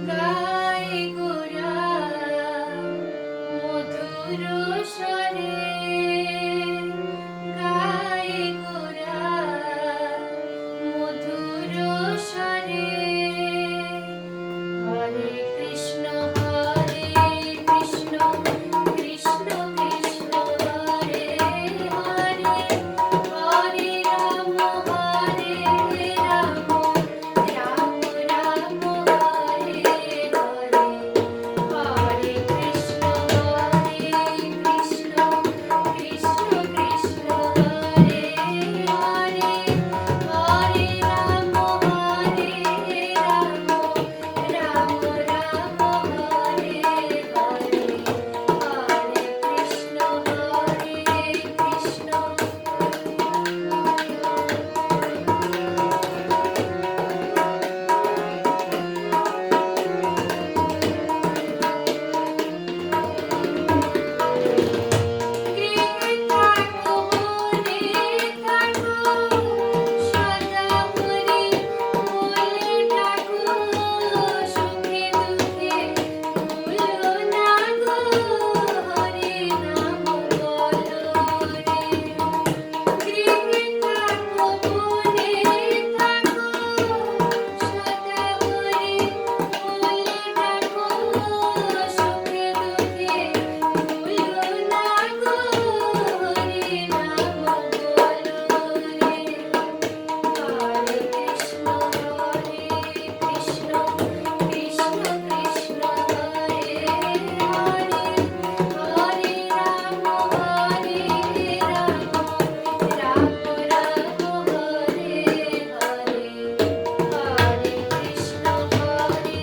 গায় গোরা মধুর স্বরে, গায় গোরা মধুর স্বরে। হরে কৃষ্ণ হরে কৃষ্ণ কৃষ্ণ কৃষ্ণ হরে হরে, হরে রাম হরে রাম রাম রাম হরে হরে। হরে কৃষ্ণ হরে কৃষ্ণ কৃষ্ণ কৃষ্ণ হরে হরে, হরে রাম হরে রাম রাম রাম হরে হরে। হরে কৃষ্ণ হরে কৃষ্ণ। গৃহে থাকো বনে থাকো, সদা হরি বলে ডাকো, সুখে দুঃখে ভুলো না গো, হরে নাম বলো রে। গৃহে থাকো বনে থাকো, সদা হরি বলে ডাকো, সুখে দুঃখে ভুলো না গো, হরে নাম বলো রে। হরে কৃষ্ণ হরে কৃষ্ণ কৃষ্ণ কৃষ্ণ হরে হরে, হরে রাম হরে রাম রাম রাম হরে হরে। হরে কৃষ্ণ হরে